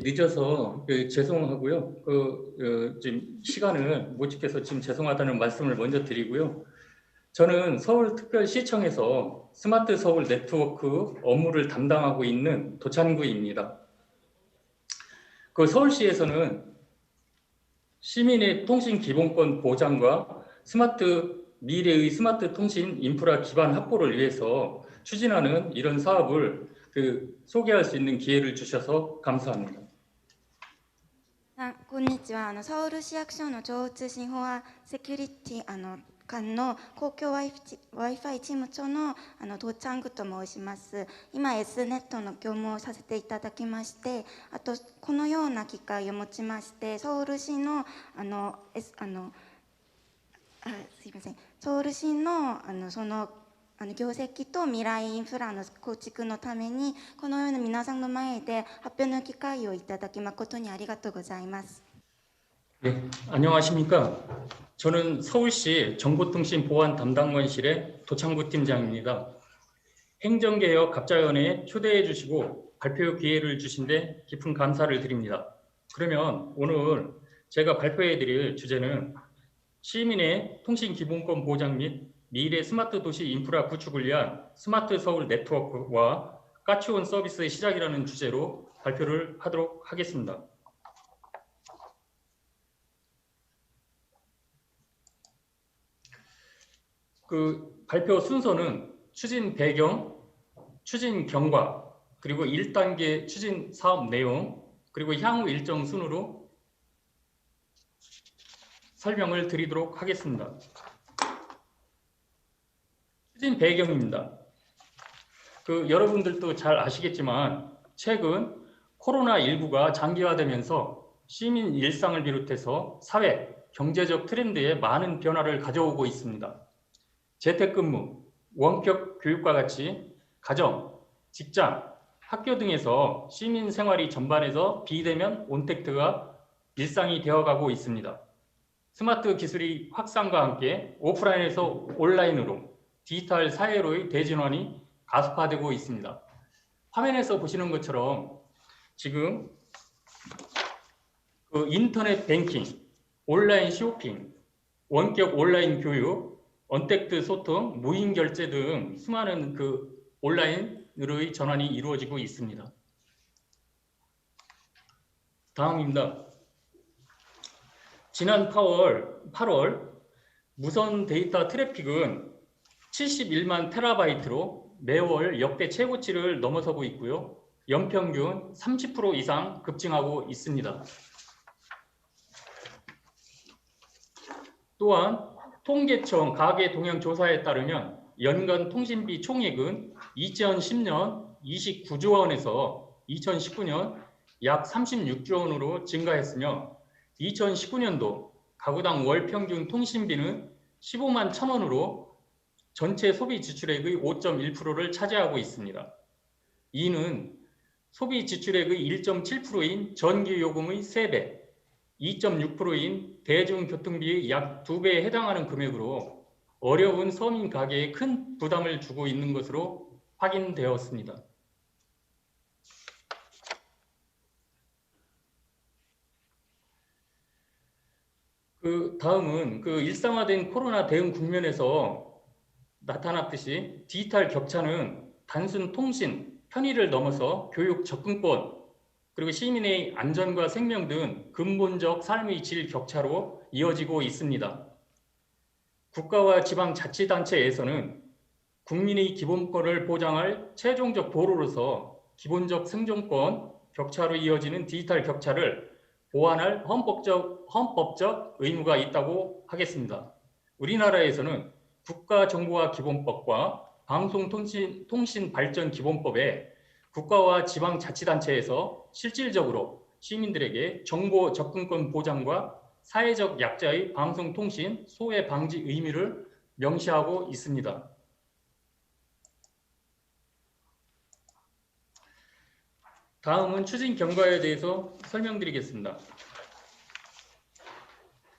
늦어서 죄송하고요. 지금 시간을 못 지켜서 지금 죄송하다는 말씀을 먼저 드리고요. 저는 서울특별시청에서 스마트 서울 네트워크 업무를 담당하고 있는 도찬구입니다. 서울시에서는 시민의 통신 기본권 보장과 미래의 스마트 통신 인프라 기반 확보를 위해서 추진하는 이런 사업을 소개할 수 있는 기회를 주셔서 감사합니다. こんにちは。ソウル市役所の情報通信フォアセキュリティ間の公共 Wi-Fi 事務所のドチャングと申します。今 S ネットの業務をさせていただきまして、あとこのような機会をもちまして、ソウル市のすいません。ソウル市のその業績と未来インフラの構築のためにこのような皆さんの前で発表の機会をいただき誠にありがとうございます。 네, 안녕하십니까. 저는 서울시 정보통신보안 담당관실의 도창구 팀장입니다. 행정개혁 갑자연에 초대해 주시고 발표 기회를 주신 데 깊은 감사를 드립니다. 그러면 오늘 제가 발표해 드릴 주제는 시민의 통신 기본권 보장 및 미래 스마트 도시 인프라 구축을 위한 스마트 서울 네트워크와 까치온 서비스의 시작이라는 주제로 발표를 하도록 하겠습니다. 발표 순서는 추진 배경, 추진 경과, 그리고 1단계 추진 사업 내용, 그리고 향후 일정 순으로 설명을 드리도록 하겠습니다. 추진 배경입니다. 여러분들도 잘 아시겠지만 최근 코로나19가 장기화되면서 시민 일상을 비롯해서 사회, 경제적 트렌드에 많은 변화를 가져오고 있습니다. 재택근무, 원격 교육과 같이 가정, 직장, 학교 등에서 시민 생활이 전반에서 비대면 온택트가 일상이 되어가고 있습니다. 스마트 기술의 확산과 함께 오프라인에서 온라인으로 디지털 사회로의 대전환이 가속화되고 있습니다. 화면에서 보시는 것처럼 지금 인터넷 뱅킹, 온라인 쇼핑, 원격 온라인 교육, 언택트 소통, 무인 결제 등 수많은 온라인으로의 전환이 이루어지고 있습니다. 다음입니다. 지난 8월 무선 데이터 트래픽은 71만 테라바이트로 매월 역대 최고치를 넘어서고 있고요. 연평균 30% 이상 급증하고 있습니다. 또한 통계청 가계동향조사에 따르면 연간 통신비 총액은 2010년 29조 원에서 2019년 약 36조 원으로 증가했으며 2019년도 가구당 월 평균 통신비는 15만 1,000원으로 전체 소비 지출액의 5.1%를 차지하고 있습니다. 이는 소비 지출액의 1.7%인 전기요금의 3배, 2.6%인 대중교통비의 약 2배에 해당하는 금액으로 어려운 서민 가계에 큰 부담을 주고 있는 것으로 확인되었습니다. 다음은 일상화된 코로나 대응 국면에서 나타났듯이 디지털 격차는 단순 통신, 편의를 넘어서 교육 접근권, 그리고 시민의 안전과 생명 등 근본적 삶의 질 격차로 이어지고 있습니다. 국가와 지방자치단체에서는 국민의 기본권을 보장할 최종적 도로로서 기본적 생존권 격차로 이어지는 디지털 격차를 보완할 헌법적 의무가 있다고 하겠습니다. 우리나라에서는 국가정보화기본법과 방송통신발전기본법에 국가와 지방자치단체에서 실질적으로 시민들에게 정보 접근권 보장과 사회적 약자의 방송통신 소외 방지 의무를 명시하고 있습니다. 다음은 추진 경과에 대해서 설명드리겠습니다.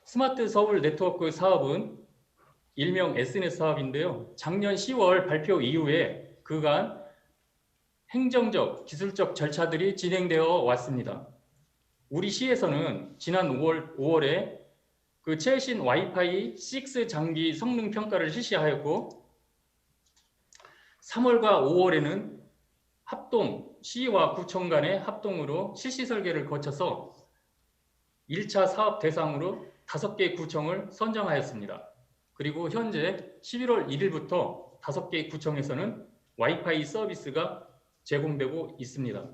스마트 서울 네트워크 사업은 일명 SNS 사업인데요. 작년 10월 발표 이후에 그간 행정적, 기술적 절차들이 진행되어 왔습니다. 우리 시에서는 지난 5월에 그 최신 와이파이 6 장비 성능 평가를 실시하였고 3월과 5월에는 합동, 시와 구청 간의 합동으로 실시 설계를 거쳐서 1차 사업 대상으로 5개 구청을 선정하였습니다. 그리고 현재 11월 1일부터 5개 구청에서는 와이파이 서비스가 제공되고 있습니다.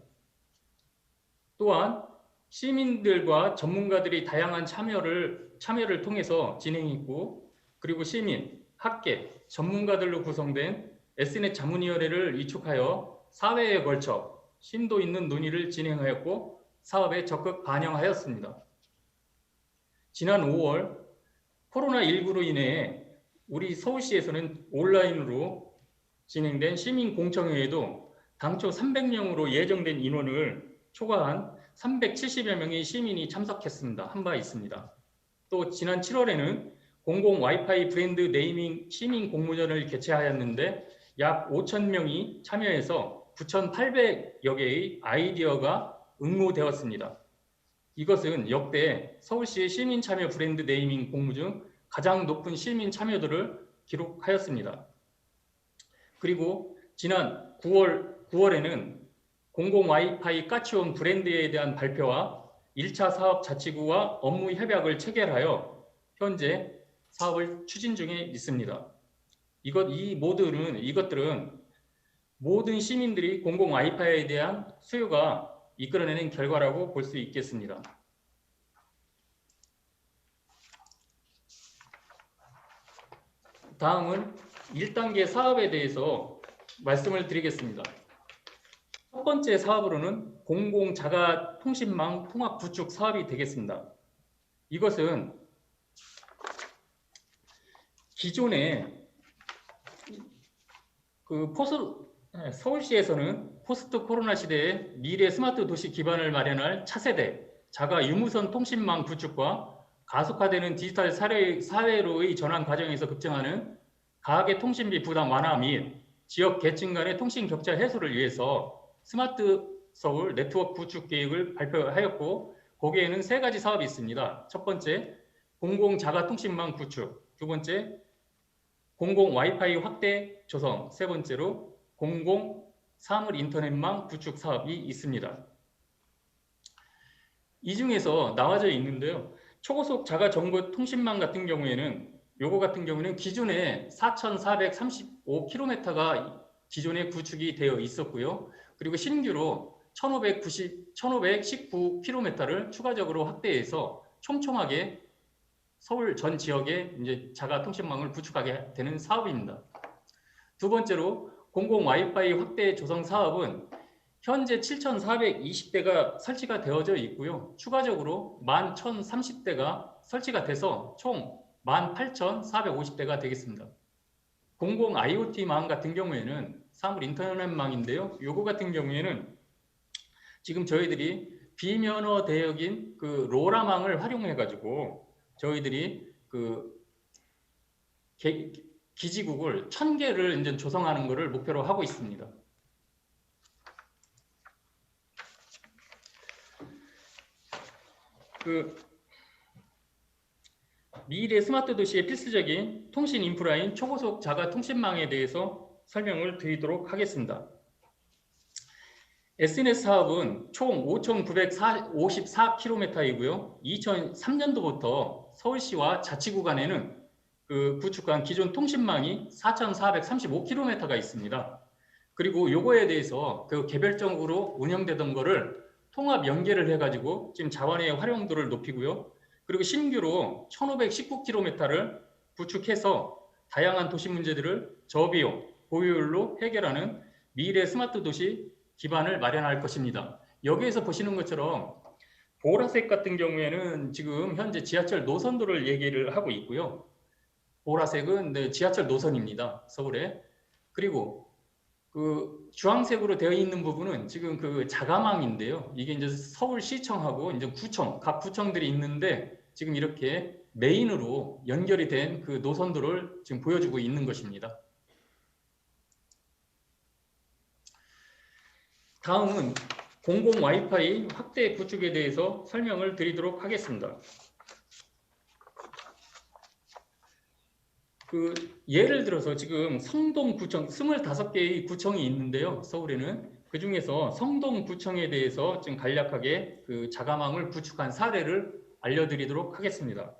또한 시민들과 전문가들이 다양한 참여를 통해서 진행했고, 그리고 시민, 학계, 전문가들로 구성된 Snet 자문위원회를 위촉하여 4회에 걸쳐 심도 있는 논의를 진행하였고 사업에 적극 반영하였습니다. 지난 5월 코로나19로 인해 우리 서울시에서는 온라인으로 진행된 시민공청회에도 당초 300명으로 예정된 인원을 초과한 370여 명의 시민이 참석했습니다. 한 바 있습니다. 또 지난 7월에는 공공 와이파이 브랜드 네이밍 시민 공모전을 개최하였는데 약 5,000명이 참여해서 9,800여 개의 아이디어가 응모되었습니다. 이것은 역대 서울시의 시민 참여 브랜드 네이밍 공모 중 가장 높은 시민 참여도를 기록하였습니다. 그리고 지난 9월에는 공공 와이파이 까치온 브랜드에 대한 발표와 1차 사업 자치구와 업무 협약을 체결하여 현재 사업을 추진 중에 있습니다. 이것들은 모든 시민들이 공공 와이파이에 대한 수요가 이끌어내는 결과라고 볼 수 있겠습니다. 다음은 1단계 사업에 대해서 말씀을 드리겠습니다. 첫 번째 사업으로는 공공 자가 통신망 통합 구축 사업이 되겠습니다. 이것은 기존에 서울시에서는 포스트 코로나 시대에 미래 스마트 도시 기반을 마련할 차세대 자가 유무선 통신망 구축과 가속화되는 디지털 사회로의 전환 과정에서 급증하는 가계 통신비 부담 완화 및 지역 계층 간의 통신 격차 해소를 위해서 스마트 서울 네트워크 구축 계획을 발표하였고 거기에는 3가지 사업이 있습니다. 첫 번째, 공공 자가 통신망 구축. 두 번째, 공공 와이파이 확대 조성. 세 번째로 공공 사물 인터넷망 구축 사업이 있습니다. 이 중에서 나와져 있는데요. 초고속 자가 정보 통신망 같은 경우에는 기존에 4,435km가 기존에 구축이 되어 있었고요. 그리고 신규로 1,519km를 추가적으로 확대해서 촘촘하게 서울 전 지역에 이제 자가 통신망을 구축하게 되는 사업입니다. 두 번째로 공공 와이파이 확대 조성 사업은 현재 7,420대가 설치가 되어져 있고요. 추가적으로 11,030대가 설치가 돼서 총 18,450대가 되겠습니다. 공공 IoT망 같은 경우에는 사물 인터넷망인데요. 요거 같은 경우에는 지금 저희들이 비면허 대역인 그 로라망을 활용해가지고 저희들이 그 기지국을 1,000개를 이제 조성하는 것을 목표로 하고 있습니다. 미래 스마트 도시의 필수적인 통신 인프라인 초고속 자가 통신망에 대해서 설명을 드리도록 하겠습니다. SNS 사업은 총 5,954km이고요. 2003년도부터 서울시와 자치구 간에는 구축한 기존 통신망이 4,435km가 있습니다. 그리고 요거에 대해서 개별적으로 운영되던 거를 통합 연계를 해가지고 지금 자원의 활용도를 높이고요. 그리고 신규로 1,519km를 구축해서 다양한 도시 문제들을 저비용, 고효율로 해결하는 미래 스마트 도시 기반을 마련할 것입니다. 여기에서 보시는 것처럼 보라색 같은 경우에는 지금 현재 지하철 노선도를 얘기를 하고 있고요. 보라색은 지하철 노선입니다. 서울에. 그리고 그 주황색으로 되어 있는 부분은 지금 그 자가망인데요. 이게 이제 서울시청하고 이제 구청, 각 구청들이 있는데 지금 이렇게 메인으로 연결이 된 그 노선도를 지금 보여주고 있는 것입니다. 다음은 공공 와이파이 확대 구축에 대해서 설명을 드리도록 하겠습니다. 그 예를 들어서 지금 성동구청 25개의 구청이 있는데요. 서울에는 그 중에서 성동구청에 대해서 지금 간략하게 그 자가망을 구축한 사례를 알려드리도록 하겠습니다.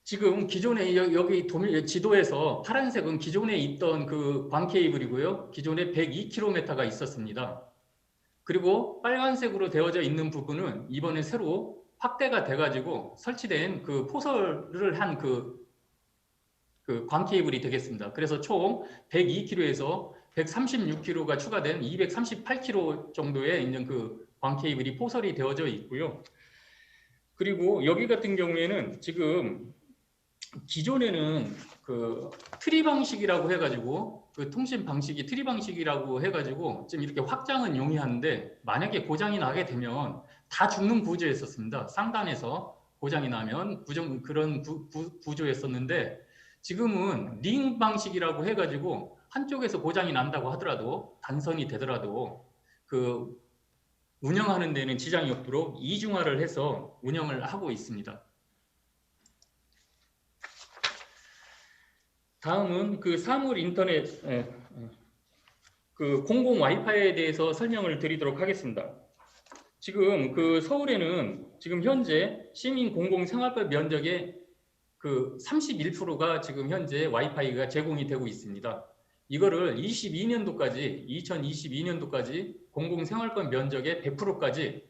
지금 기존에 여기 지도에서 파란색은 기존에 있던 그 광케이블이고요. 기존에 102km가 있었습니다. 그리고 빨간색으로 되어져 있는 부분은 이번에 새로 확대가 돼가지고 설치된 그 포설을 한 그 광케이블이 되겠습니다. 그래서 총 102km에서 136km가 추가된 238km 정도의 이제 그 광케이블이 포설이 되어져 있고요. 그리고 여기 같은 경우에는 지금 기존에는 그 트리 방식이라고 해가지고 그 통신 방식이 트리 방식이라고 해가지고 지금 이렇게 확장은 용이한데 만약에 고장이 나게 되면 다 죽는 구조였었습니다. 쌍단에서 고장이 나면 그런 구조였었는데 지금은 링 방식이라고 해가지고 한쪽에서 고장이 난다고 하더라도 단선이 되더라도 그 운영하는 데는 지장이 없도록 이중화를 해서 운영을 하고 있습니다. 다음은 그 사물 인터넷 그 공공 와이파이에 대해서 설명을 드리도록 하겠습니다. 지금 그 서울에는 지금 현재 시민 공공생활법 면적의 그 31%가 지금 현재 와이파이가 제공이 되고 있습니다. 이거를 2022년도까지 공공생활권 면적의 100%까지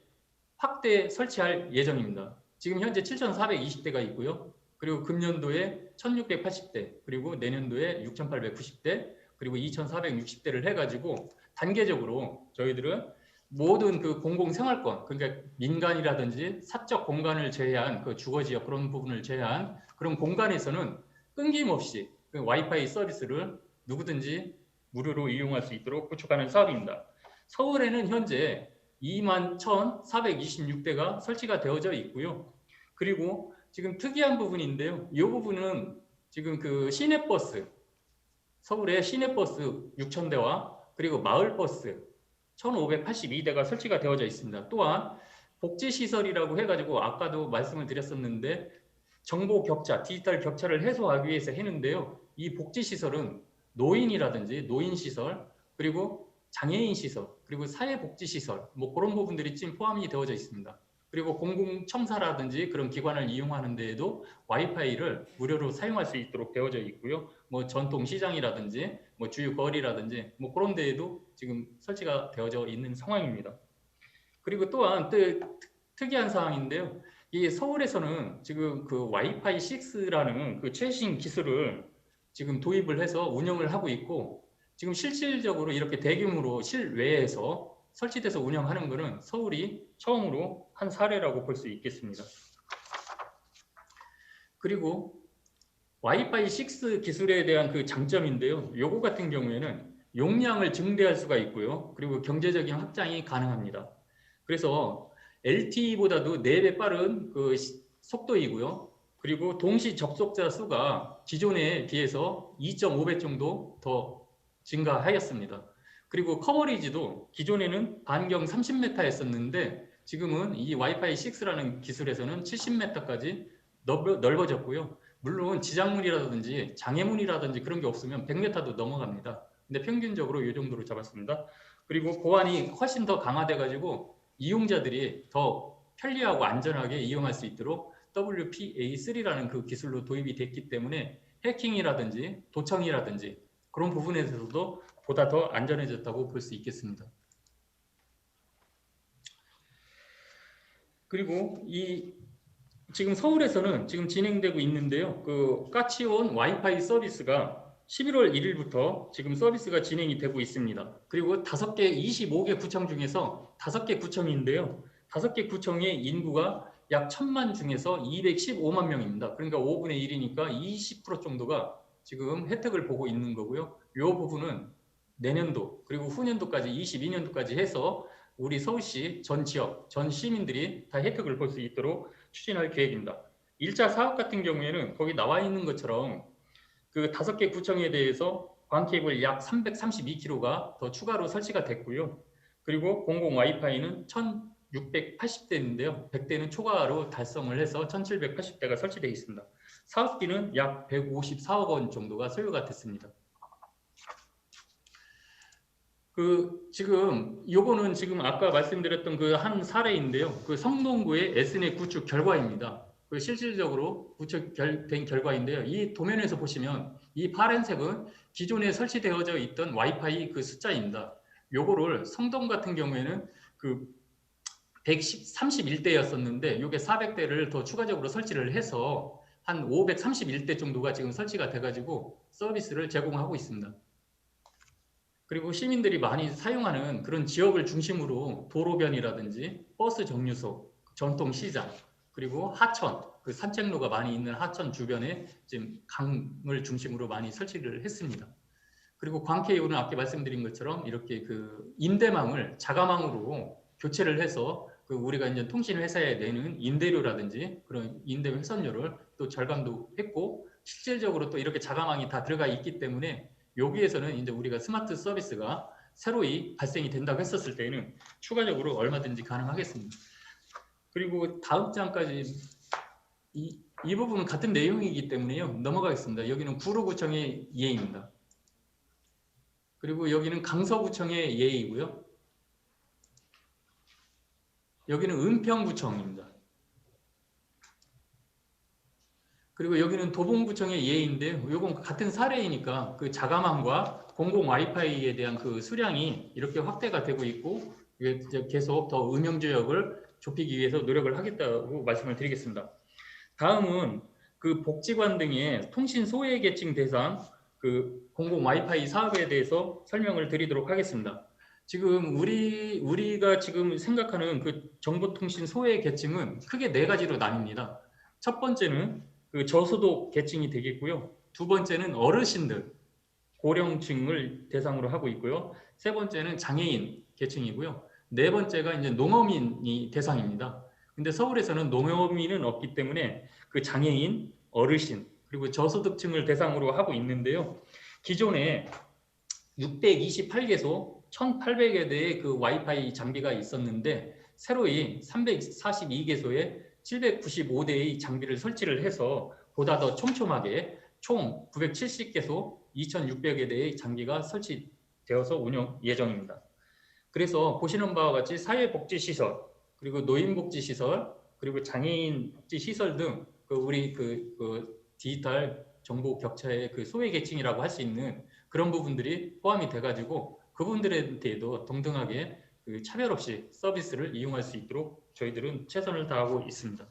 확대 설치할 예정입니다. 지금 현재 7,420대가 있고요. 그리고 금년도에 1,680대, 그리고 내년도에 6,890대, 그리고 2,460대를 해가지고 단계적으로 저희들은 모든 그 공공생활권, 그러니까 민간이라든지 사적 공간을 제외한 그 주거지역 그런 부분을 제외한 그런 공간에서는 끊김없이 그 와이파이 서비스를 누구든지 무료로 이용할 수 있도록 구축하는 사업입니다. 서울에는 현재 21,426대가 설치가 되어져 있고요. 그리고 지금 특이한 부분인데요. 이 부분은 지금 그 시내버스, 서울의 시내버스 6,000대와 그리고 마을버스 1,582대가 설치가 되어져 있습니다. 또한 복지시설이라고 해가지고 아까도 말씀을 드렸었는데 정보 격차, 디지털 격차를 해소하기 위해서 했는데요. 이 복지시설은 노인이라든지 노인시설, 그리고 장애인시설, 그리고 사회복지시설, 뭐 그런 부분들이 지금 포함이 되어져 있습니다. 그리고 공공청사라든지 그런 기관을 이용하는 데에도 와이파이를 무료로 사용할 수 있도록 되어져 있고요. 뭐 전통시장이라든지 뭐 주요 거리라든지 뭐 그런 데에도 지금 설치가 되어져 있는 상황입니다. 그리고 또한 특이한 사항인데요. 이 서울에서는 지금 그 와이파이 6라는 그 최신 기술을 지금 도입을 해서 운영을 하고 있고 지금 실질적으로 이렇게 대규모로 실외에서 설치돼서 운영하는 것은 서울이 처음으로 한 사례라고 볼 수 있겠습니다. 그리고 와이파이 6 기술에 대한 그 장점인데요. 요거 같은 경우에는 용량을 증대할 수가 있고요. 그리고 경제적인 확장이 가능합니다. 그래서 LTE보다도 4배 빠른 그 속도이고요. 그리고 동시 접속자 수가 기존에 비해서 2.5배 정도 더 증가하였습니다. 그리고 커버리지도 기존에는 반경 30m였었는데 지금은 이 와이파이 6라는 기술에서는 70m까지 넓어졌고요. 물론 지장문이라든지 장애문이라든지 그런 게 없으면 100m도 넘어갑니다. 근데 평균적으로 이 정도로 잡았습니다. 그리고 보안이 훨씬 더 강화돼 가지고 이용자들이 더 편리하고 안전하게 이용할 수 있도록 WPA3라는 그 기술로 도입이 됐기 때문에 해킹이라든지 도청이라든지 그런 부분에서도 보다 더 안전해졌다고 볼 수 있겠습니다. 그리고 지금 서울에서는 지금 진행되고 있는데요. 그 까치온 와이파이 서비스가 11월 1일부터 지금 서비스가 진행이 되고 있습니다. 그리고 25개 구청 중에서 5개 구청인데요. 5개 구청의 인구가 약 1,000만 중에서 215만 명입니다. 그러니까 5분의 1이니까 20% 정도가 지금 혜택을 보고 있는 거고요. 이 부분은 내년도 그리고 후년도까지 22년도까지 해서 우리 서울시 전 지역, 전 시민들이 다 혜택을 볼 수 있도록 추진할 계획입니다. 1차 사업 같은 경우에는 거기 나와 있는 것처럼 그 5개 구청에 대해서 광케이블 약 332kg가 더 추가로 설치가 됐고요. 그리고 공공 와이파이는 1680대인데요. 100대는 초과로 달성을 해서 1780대가 설치되어 있습니다. 사업비는 약 154억 원 정도가 소요가 됐습니다. 지금 요거는 지금 아까 말씀드렸던 그 한 사례인데요. 그 성동구의 S넷 구축 결과입니다. 그 실질적으로 구축된 결과인데요. 이 도면에서 보시면 이 파란색은 기존에 설치되어져 있던 와이파이 그 숫자입니다. 요거를 성동 같은 경우에는 그 131대였었는데 요게 400대를 더 추가적으로 설치를 해서 한 531대 정도가 지금 설치가 돼가지고 서비스를 제공하고 있습니다. 그리고 시민들이 많이 사용하는 그런 지역을 중심으로 도로변이라든지 버스 정류소, 전통시장, 그리고 하천, 그 산책로가 많이 있는 하천 주변에 지금 강을 중심으로 많이 설치를 했습니다. 그리고 광케이오는 아까 말씀드린 것처럼 이렇게 그 임대망을 자가망으로 교체를 해서 그 우리가 이제 통신회사에 내는 임대료라든지 그런 임대 회선료를 또 절감도 했고 실질적으로 또 이렇게 자가망이 다 들어가 있기 때문에 여기에서는 이제 우리가 스마트 서비스가 새로이 발생이 된다고 했었을 때는 추가적으로 얼마든지 가능하겠습니다. 그리고 다음 장까지 이 부분은 같은 내용이기 때문에요. 넘어가겠습니다. 여기는 구로구청의 예입니다. 그리고 여기는 강서구청의 예이고요. 여기는 은평구청입니다. 그리고 여기는 도봉구청의 예인데요. 이건 같은 사례이니까 그 자가망과 공공 와이파이에 대한 그 수량이 이렇게 확대가 되고 있고 이제 계속 더 음영지역을 좁히기 위해서 노력을 하겠다고 말씀을 드리겠습니다. 다음은 그 복지관 등의 통신 소외계층 대상 그 공공 와이파이 사업에 대해서 설명을 드리도록 하겠습니다. 지금 우리가 지금 생각하는 그 정보통신 소외계층은 크게 4가지로 나뉩니다. 첫 번째는 그 저소득 계층이 되겠고요. 두 번째는 어르신들, 고령층을 대상으로 하고 있고요. 세 번째는 장애인 계층이고요. 네 번째가 이제 농어민이 대상입니다. 근데 서울에서는 농어민은 없기 때문에 그 장애인, 어르신, 그리고 저소득층을 대상으로 하고 있는데요. 기존에 628개소 1,800여 대의 그 와이파이 장비가 있었는데 새로이 342개소에 795대의 장비를 설치를 해서 보다 더 촘촘하게 총 970개소 2,600여 대의 장비가 설치되어서 운영 예정입니다. 그래서 보시는 바와 같이 사회복지시설, 그리고 노인복지시설, 그리고 장애인 복지시설 등 우리 디지털 정보 격차의 그 소외계층이라고 할 수 있는 그런 부분들이 포함이 돼가지고 그분들한테도 동등하게 그 차별 없이 서비스를 이용할 수 있도록 저희들은 최선을 다하고 있습니다.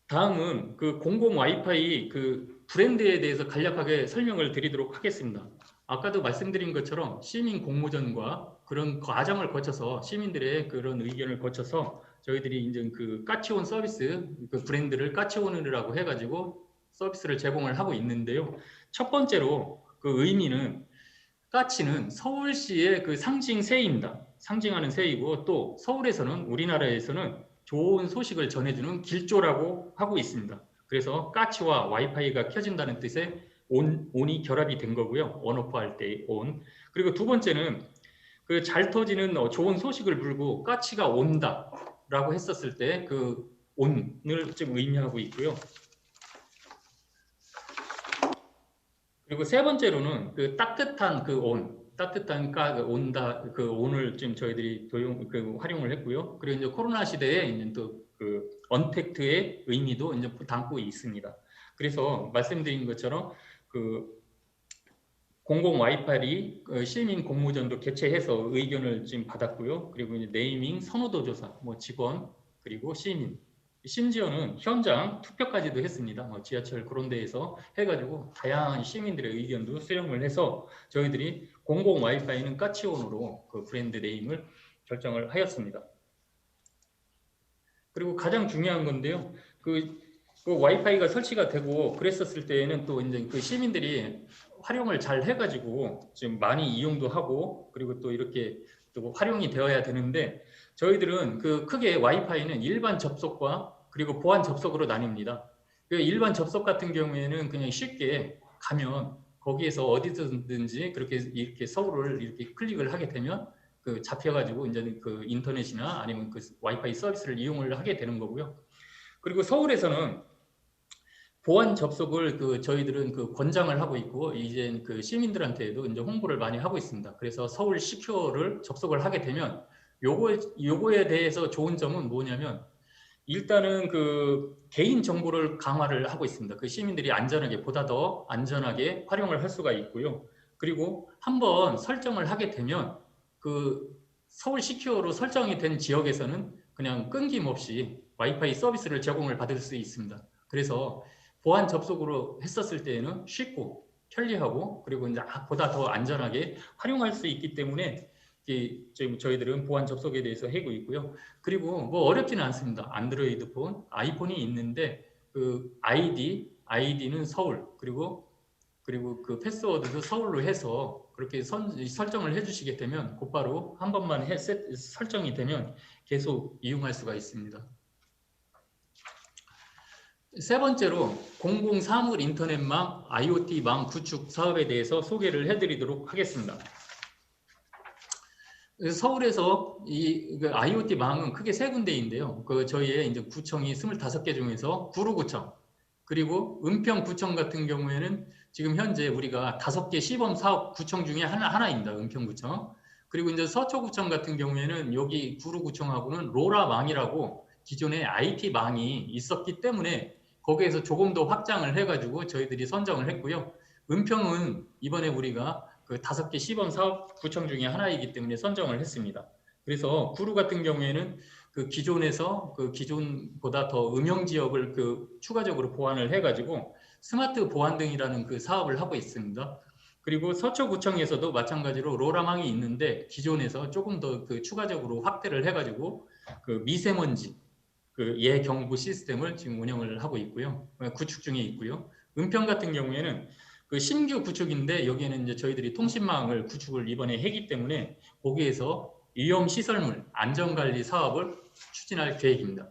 다음은 그 공공 와이파이 그 브랜드에 대해서 간략하게 설명을 드리도록 하겠습니다. 아까도 말씀드린 것처럼 시민 공모전과 그런 과정을 거쳐서 시민들의 그런 의견을 거쳐서 저희들이 이제 그 까치온 서비스 그 브랜드를 까치온이라고 해가지고 서비스를 제공을 하고 있는데요. 첫 번째로 그 의미는 까치는 서울시의 그 상징 새입니다. 상징하는 새이고 또 서울에서는 우리나라에서는 좋은 소식을 전해주는 길조라고 하고 있습니다. 그래서 까치와 와이파이가 켜진다는 뜻의 온이 결합이 된 거고요. 온오프 할 때 온. 그리고 두 번째는 그 잘 터지는 좋은 소식을 물고 까치가 온다라고 했었을 때 그 온을 좀 의미하고 있고요. 그리고 세 번째로는 그 따뜻한 그 온, 따뜻한 온다 그 온을 지금 저희들이 활용을 했고요. 그리고 이제 코로나 시대에 이제 또 그 언택트의 의미도 이제 담고 있습니다. 그래서 말씀드린 것처럼 그 공공 와이파이 시민 공모전도 개최해서 의견을 지금 받았고요. 그리고 이제 네이밍 선호도 조사, 뭐 직원 그리고 시민. 심지어는 현장 투표까지도 했습니다. 지하철 그런 데에서 해가지고 다양한 시민들의 의견도 수렴을 해서 저희들이 공공 와이파이는 까치온으로 그 브랜드 네임을 결정을 하였습니다. 그리고 가장 중요한 건데요. 그 그 와이파이가 설치가 되고 그랬었을 때에는 또 이제 그 시민들이 활용을 잘 해가지고 지금 많이 이용도 하고 그리고 또 이렇게 또 활용이 되어야 되는데 저희들은 그 크게 와이파이는 일반 접속과 그리고 보안 접속으로 나뉩니다. 그 일반 접속 같은 경우에는 그냥 쉽게 가면 거기에서 어디든지 그렇게 이렇게 서울을 이렇게 클릭을 하게 되면 그 잡혀가지고 이제 그 인터넷이나 아니면 그 와이파이 서비스를 이용을 하게 되는 거고요. 그리고 서울에서는 보안 접속을 그 저희들은 그 권장을 하고 있고 이제 그 시민들한테도 이제 홍보를 많이 하고 있습니다. 그래서 서울 시큐어를 접속을 하게 되면 요거에 대해서 좋은 점은 뭐냐면 일단은 그 개인 정보를 강화를 하고 있습니다. 그 시민들이 안전하게 보다 더 안전하게 활용을 할 수가 있고요. 그리고 한번 설정을 하게 되면 그 서울 시큐어로 설정이 된 지역에서는 그냥 끊김없이 와이파이 서비스를 제공을 받을 수 있습니다. 그래서 보안 접속으로 했었을 때에는 쉽고 편리하고 그리고 이제 보다 더 안전하게 활용할 수 있기 때문에 지금 저희들은 보안 접속에 대해서 하고 있고요. 그리고 뭐 어렵지는 않습니다. 안드로이드 폰, 아이폰이 있는데 그 아이디는 서울 그리고 그 패스워드도 서울로 해서 그렇게 설정을 해주시게 되면 곧바로 한 번만 설정이 되면 계속 이용할 수가 있습니다. 세 번째로 공공사물 인터넷망 IoT망 구축 사업에 대해서 소개를 해드리도록 하겠습니다. 서울에서 이 IoT망은 크게 세 군데인데요. 그 저희의 이제 구청이 25개 중에서 구로구청 그리고 은평구청 같은 경우에는 지금 현재 우리가 5개 시범 사업 구청 중에 하나입니다. 은평구청. 그리고 이제 서초구청 같은 경우에는 여기 구로구청하고는 로라망이라고 기존에 IT망이 있었기 때문에 거기에서 조금 더 확장을 해가지고 저희들이 선정을 했고요. 은평은 이번에 우리가 그 5개 시범 사업 구청 중에 하나이기 때문에 선정을 했습니다. 그래서 구로 같은 경우에는 그 기존에서 그 기존보다 더 음영 지역을 그 추가적으로 보완을 해가지고 스마트 보안등이라는 그 사업을 하고 있습니다. 그리고 서초구청에서도 마찬가지로 로라망이 있는데 기존에서 조금 더 그 추가적으로 확대를 해가지고 그 미세먼지 그 예경보 시스템을 지금 운영을 하고 있고요. 구축 중에 있고요. 은평 같은 경우에는 그 신규 구축인데 여기에는 이제 저희들이 통신망을 구축을 이번에 했기 때문에 거기에서 위험 시설물 안전관리 사업을 추진할 계획입니다.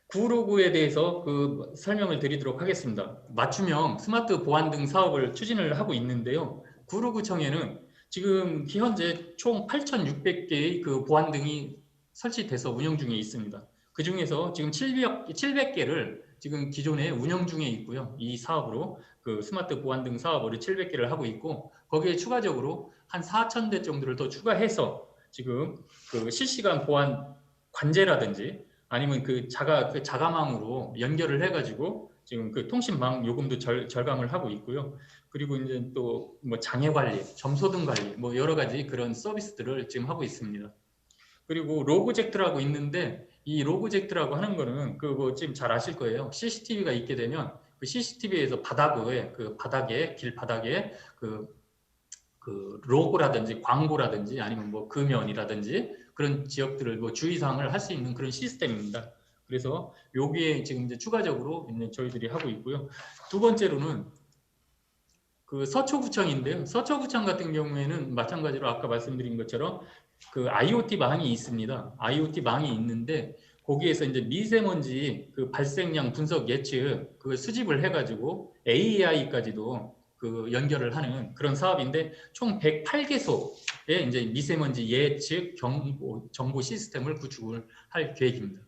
구로구에 대해서 그 설명을 드리도록 하겠습니다. 맞춤형 스마트 보안 등 사업을 추진을 하고 있는데요. 구로구청에는 지금 현재 총 8,600개의 그 보안 등이 설치돼서 운영 중에 있습니다. 그 중에서 지금 700개를 지금 기존에 운영 중에 있고요. 이 사업으로 그 스마트 보안 등 사업을 700개를 하고 있고 거기에 추가적으로 한 4,000대 정도를 더 추가해서 지금 그 실시간 보안 관제라든지 아니면 그 자가망으로 연결을 해가지고 지금 그 통신망 요금도 절감을 하고 있고요. 그리고 이제 또 뭐 장애 관리, 점소등 관리, 뭐 여러 가지 그런 서비스들을 지금 하고 있습니다. 그리고 로그젝트라고 있는데 이 로그젝트라고 하는 거는 그 뭐 지금 잘 아실 거예요. CCTV가 있게 되면 그 CCTV에서 바닥에 길 바닥에 그 로고라든지 광고라든지 아니면 뭐 금연이라든지 그런 지역들을 뭐 주의사항을 할 수 있는 그런 시스템입니다. 그래서 여기에 지금 이제 추가적으로 저희들이 하고 있고요. 두 번째로는 그 서초구청인데요. 서초구청 같은 경우에는 마찬가지로 아까 말씀드린 것처럼 그 IoT 망이 있습니다. IoT 망이 있는데 거기에서 이제 미세먼지 그 발생량 분석 예측 그 수집을 해가지고 AI까지도 그 연결을 하는 그런 사업인데 총 108개소의 이제 미세먼지 예측 정보 시스템을 구축을 할 계획입니다.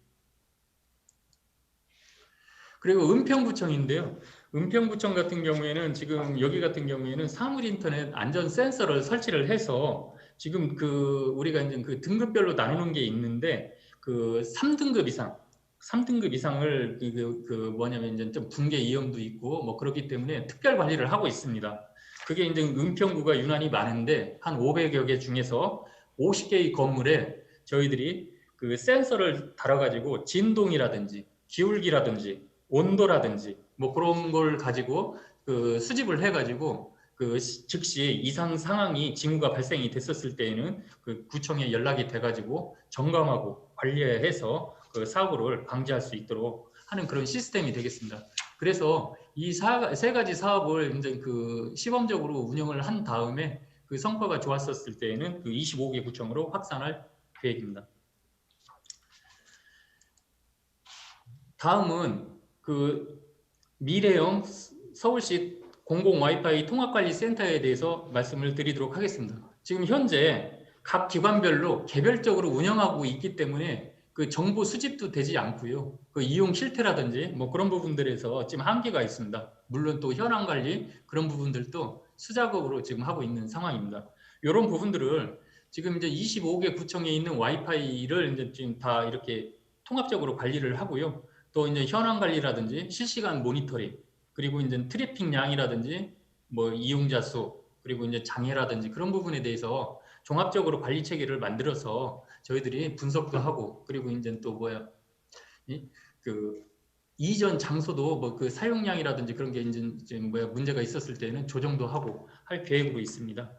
그리고 은평구청인데요. 은평구청 같은 경우에는 지금 여기 같은 경우에는 사물인터넷 안전 센서를 설치를 해서 지금 그 우리가 이제 그 등급별로 나누는 게 있는데 그 3등급 이상을 뭐냐면 이제 좀 붕괴 위험도 있고 뭐 그렇기 때문에 특별 관리를 하고 있습니다. 그게 이제 은평구가 유난히 많은데 한 500여 개 중에서 50개의 건물에 저희들이 그 센서를 달아가지고 진동이라든지 기울기라든지 온도라든지 뭐 그런 걸 가지고 그 수집을 해가지고 그 즉시 이상 상황이 징후가 발생이 됐었을 때에는 그 구청에 연락이 돼가지고 점검하고 관리해서 그 사고를 방지할 수 있도록 하는 그런 시스템이 되겠습니다. 그래서 이 세 가지 사업을 이제 그 시범적으로 운영을 한 다음에 그 성과가 좋았었을 때에는 그 25개 구청으로 확산할 계획입니다. 다음은 그 미래형 서울시 공공 와이파이 통합관리센터에 대해서 말씀을 드리도록 하겠습니다. 지금 현재 각 기관별로 개별적으로 운영하고 있기 때문에 그 정보 수집도 되지 않고요. 그 이용 실태라든지 뭐 그런 부분들에서 지금 한계가 있습니다. 물론 또 현황 관리 그런 부분들도 수작업으로 지금 하고 있는 상황입니다. 이런 부분들을 지금 이제 25개 구청에 있는 와이파이를 이제 지금 다 이렇게 통합적으로 관리를 하고요. 또 이제 현황 관리라든지 실시간 모니터링 그리고 이제 트래픽 양이라든지 뭐 이용자 수 그리고 이제 장애라든지 그런 부분에 대해서 종합적으로 관리 체계를 만들어서 저희들이 분석도 하고 그리고 이제 또 그 이전 장소도 뭐 그 사용량이라든지 그런 게 이제 문제가 있었을 때는 조정도 하고 할 계획으로 있습니다.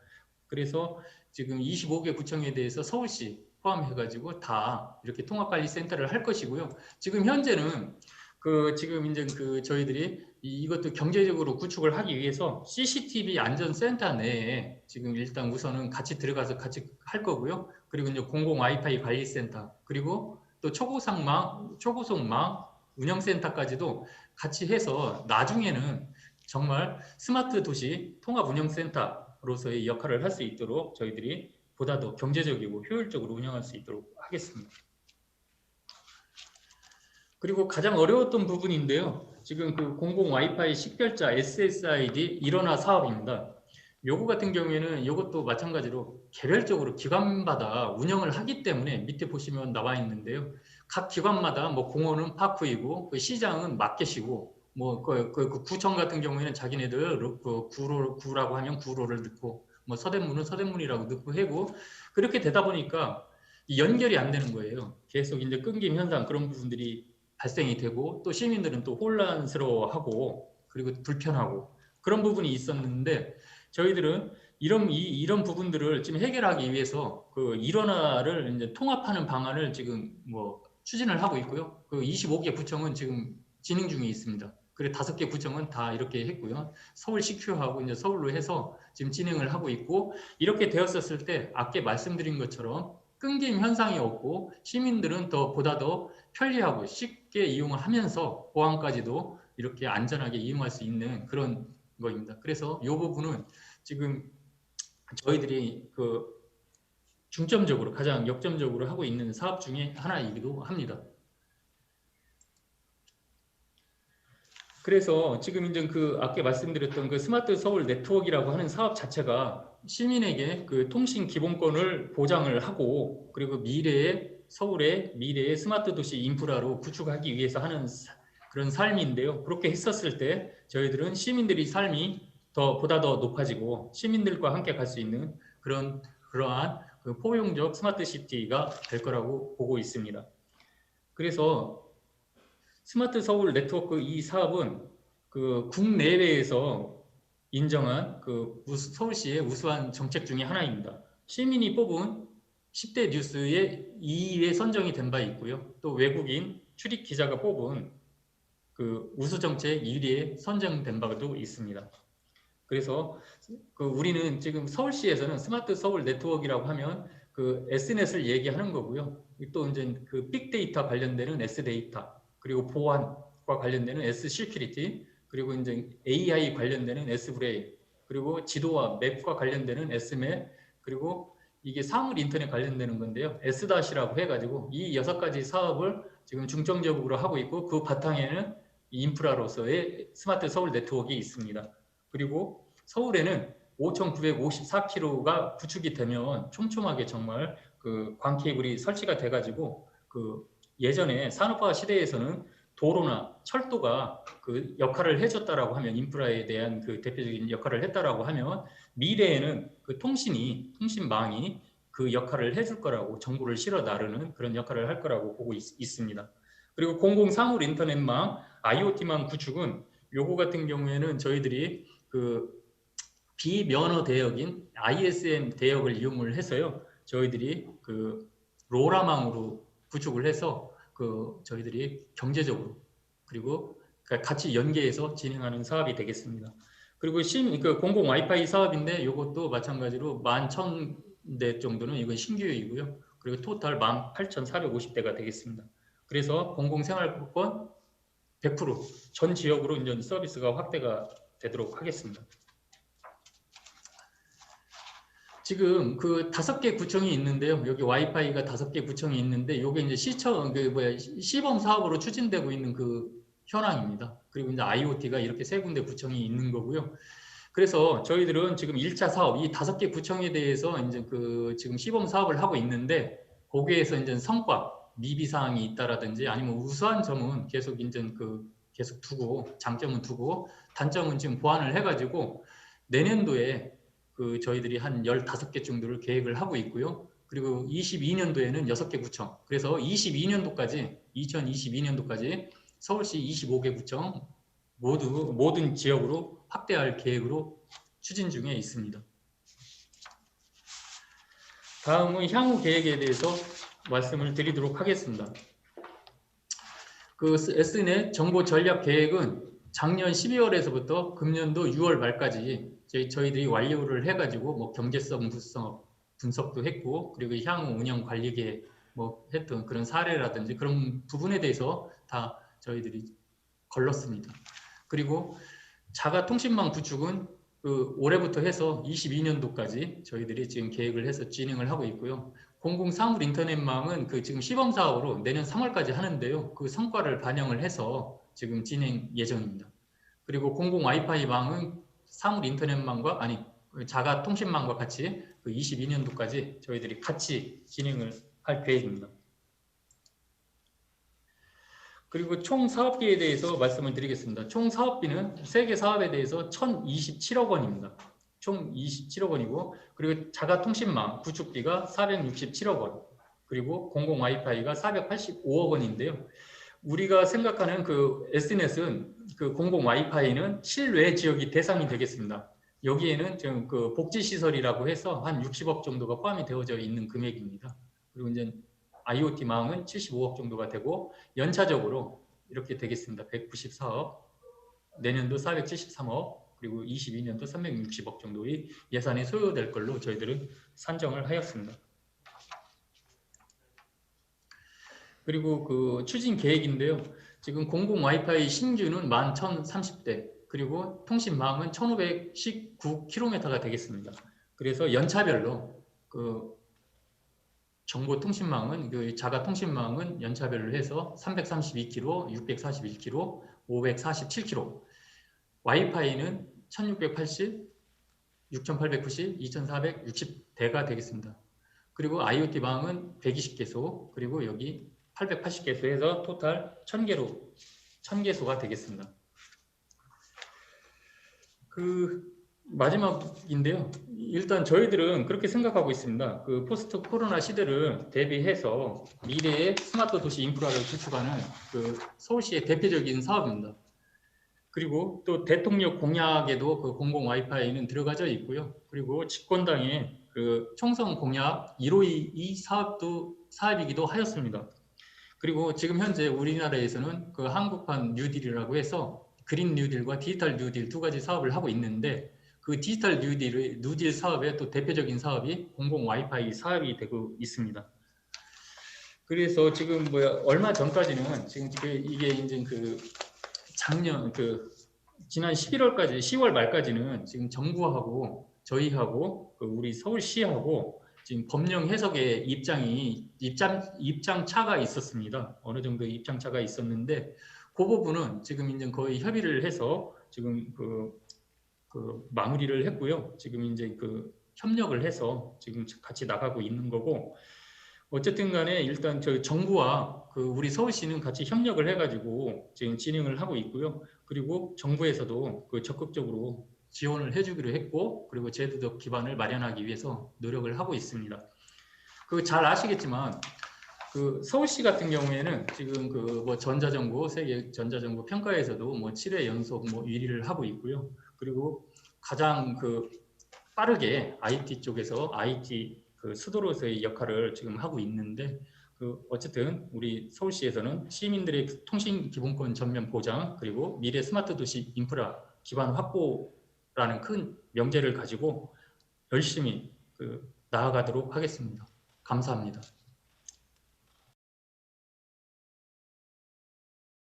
그래서 지금 25개 구청에 대해서 서울시 포함해가지고 다 이렇게 통합관리센터를 할 것이고요. 지금 현재는 그 지금 이제 그 저희들이 이것도 경제적으로 구축을 하기 위해서 CCTV 안전센터 내에 지금 일단 우선은 같이 들어가서 같이 할 거고요. 그리고 이제 공공 와이파이 관리센터 그리고 또 초고속망 운영센터까지도 같이 해서 나중에는 정말 스마트 도시 통합 운영센터로서의 역할을 할 수 있도록 저희들이 보다 더 경제적이고 효율적으로 운영할 수 있도록 하겠습니다. 그리고 가장 어려웠던 부분인데요. 지금 그 공공 와이파이 식별자 SSID 일원화 사업입니다. 요거 같은 경우에는 이것도 마찬가지로 개별적으로 기관마다 운영을 하기 때문에 밑에 보시면 나와 있는데요. 각 기관마다 뭐 공원은 파크이고 그 시장은 마켓이고 뭐 그 구청 같은 경우에는 자기네들 그 구라고 하면 구로를 넣고 뭐 서대문은 서대문이라고 넣고 하고 그렇게 되다 보니까 연결이 안 되는 거예요. 계속 이제 끊김 현상 그런 부분들이 발생이 되고 또 시민들은 또 혼란스러워하고 그리고 불편하고 그런 부분이 있었는데 저희들은 이런 부분들을 지금 해결하기 위해서 그 일원화를 이제 통합하는 방안을 지금 뭐 추진을 하고 있고요. 그 25개 구청은 지금 진행 중에 있습니다. 그리고 5개 구청은 다 이렇게 했고요. 서울 CQ하고 이제 서울로 해서 지금 진행을 하고 있고 이렇게 되었었을 때 아까 말씀드린 것처럼 끊김 현상이 없고 시민들은 보다 더 편리하고 쉽게 이용을 하면서 보안까지도 이렇게 안전하게 이용할 수 있는 그런 거입니다. 그래서 이 부분은 지금 저희들이 그 중점적으로 가장 역점적으로 하고 있는 사업 중에 하나이기도 합니다. 그래서 지금 이제 그 아까 말씀드렸던 그 스마트 서울 네트워크라고 하는 사업 자체가 시민에게 그 통신 기본권을 보장을 하고 그리고 서울의 미래의 스마트 도시 인프라로 구축하기 위해서 하는 그런 삶인데요. 그렇게 했었을 때 저희들은 시민들의 삶이 보다 더 높아지고 시민들과 함께 갈 수 있는 그러한 그 포용적 스마트 시티가 될 거라고 보고 있습니다. 그래서 스마트 서울 네트워크 이 사업은 그 국내외에서 인정한 그 서울시의 우수한 정책 중에 하나입니다. 시민이 뽑은 10대 뉴스에 2위에 선정이 된 바 있고요. 또 외국인 출입 기자가 뽑은 그 우수 정책 1위에 선정된 바도 있습니다. 그래서 그 우리는 지금 서울시에서는 스마트 서울 네트워크라고 하면 그 S넷을 얘기하는 거고요. 또 이제 그 빅데이터 관련되는 S데이터 그리고 보안과 관련되는 S시큐리티 그리고 이제 AI 관련되는 S브레인 그리고 지도와 맵과 관련되는 S맵 그리고 이게 사물 인터넷 관련되는 건데요. S-라고 해가지고 이 6가지 사업을 지금 중점적으로 하고 있고 그 바탕에는 인프라로서의 스마트 서울 네트워크가 있습니다. 그리고 서울에는 5,954km가 구축이 되면 촘촘하게 정말 그 광케이블이 설치가 돼가지고 그 예전에 산업화 시대에서는 도로나 철도가 그 역할을 해줬다라고 하면 인프라에 대한 그 대표적인 역할을 했다라고 하면 미래에는 그 통신망이 그 역할을 해줄 거라고 정보를 실어 나르는 그런 역할을 할 거라고 보고 있습니다. 그리고 공공사물 인터넷망 IoT망 구축은 요거 같은 경우에는 저희들이 그 비면허 대역인 ISM 대역을 이용을 해서요. 저희들이 그 로라망으로 구축을 해서 그 저희들이 경제적으로 그리고 같이 연계해서 진행하는 사업이 되겠습니다. 그리고 그 공공 와이파이 사업인데 이것도 마찬가지로 11,000대 정도는 이건 신규이고요. 그리고 토탈 18,450대가 되겠습니다. 그래서 공공생활권 100%전 지역으로 이제 서비스가 확대가 되도록 하겠습니다. 지금 그 5개 구청이 있는데요. 여기 와이파이가 5개 구청이 있는데 이게 이제 시범 사업으로 추진되고 있는 그 현황입니다. 그리고 이제 IoT가 이렇게 3군데 구청이 있는 거고요. 그래서 저희들은 지금 1차 사업 이 5개 구청에 대해서 이제 그 지금 시범 사업을 하고 있는데 거기에서 이제 성과 미비 사항이 있다라든지 아니면 우수한 점은 계속 이제 계속 두고 장점은 두고 단점은 지금 보완을 해가지고 내년도에 저희들이 한 15개 정도를 계획을 하고 있고요. 그리고 22년도에는 6개 구청. 그래서 2022년도까지 서울시 25개 구청 모든 지역으로 확대할 계획으로 추진 중에 있습니다. 다음은 향후 계획에 대해서 말씀을 드리도록 하겠습니다. 그 Snet 정보 전략 계획은 작년 12월에서부터 금년도 6월 말까지 저희들이 완료를 해가지고 뭐 경제성 분석도 했고 그리고 향후 운영 관리 계획 뭐 했던 그런 사례라든지 그런 부분에 대해서 다 저희들이 걸렀습니다. 그리고 자가 통신망 구축은 올해부터 해서 22년도까지 저희들이 지금 계획을 해서 진행을 하고 있고요. 공공사물 인터넷망은 지금 시범 사업으로 내년 3월까지 하는데요. 그 성과를 반영을 해서 지금 진행 예정입니다. 그리고 공공 와이파이 망은 사물 인터넷망과 자가 통신망과 같이 22년도까지 저희들이 같이 진행을 할 계획입니다. 그리고 총 사업비에 대해서 말씀을 드리겠습니다. 총 사업비는 3개 사업에 대해서 1,027억 원입니다. 총 27억 원이고 그리고 자가 통신망 구축비가 467억 원 그리고 공공 와이파이가 485억 원인데요. 우리가 생각하는 S넷은 공공 와이파이는 실외 지역이 대상이 되겠습니다. 여기에는 지금 복지시설이라고 해서 한 60억 정도가 포함이 되어져 있는 금액입니다. 그리고 이제 IoT망은 75억 정도가 되고 연차적으로 이렇게 되겠습니다. 194억, 내년도 473억, 그리고 22년도 360억 정도의 예산이 소요될 걸로 저희들은 산정을 하였습니다. 그리고 추진 계획인데요. 지금 공공 와이파이 신규는 11,030대, 그리고 통신망은 1,519km가 되겠습니다. 그래서 연차별로 정보통신망은 자가 통신망은 연차별로 해서 332km, 641km, 547km. 와이파이는 1680, 6890, 2460대가 되겠습니다. 그리고 IoT망은 120개소, 그리고 여기 880개소 해서 토탈 1000개소가 되겠습니다. 마지막인데요. 일단 저희들은 그렇게 생각하고 있습니다. 포스트 코로나 시대를 대비해서 미래의 스마트 도시 인프라를 구축하는 서울시의 대표적인 사업입니다. 그리고 또 대통령 공약에도 공공 와이파이는 들어가져 있고요. 그리고 집권당의 총선 공약 152 사업이기도 하였습니다. 그리고 지금 현재 우리나라에서는 한국판 뉴딜이라고 해서 그린 뉴딜과 디지털 뉴딜 2가지 사업을 하고 있는데 디지털 뉴딜 사업의 또 대표적인 사업이 공공 와이파이 사업이 되고 있습니다. 그래서 지금 얼마 전까지는 지금 이게 이제 작년 지난 11월까지 10월 말까지는 지금 정부하고 저희하고 우리 서울시하고 지금 법령 해석의 입장 차가 있었습니다. 어느 정도 입장 차가 있었는데 그 부분은 지금 이제 거의 협의를 해서 지금 마무리를 했고요. 지금 이제 협력을 해서 지금 같이 나가고 있는 거고 어쨌든 간에 일단 정부와 우리 서울시는 같이 협력을 해가지고 지금 진행을 하고 있고요. 그리고 정부에서도 적극적으로 지원을 해주기로 했고 그리고 제도적 기반을 마련하기 위해서 노력을 하고 있습니다. 잘 아시겠지만 서울시 같은 경우에는 지금 전자정보 세계 전자정보 평가에서도 7회 연속 1위를 하고 있고요. 그리고 가장 빠르게 IT 쪽에서 IT 수도로서의 역할을 지금 하고 있는데 어쨌든 우리 서울시에서는 시민들의 통신 기본권 전면 보장 그리고 미래 스마트 도시 인프라 기반 확보라는 큰 명제를 가지고 열심히 나아가도록 하겠습니다. 감사합니다.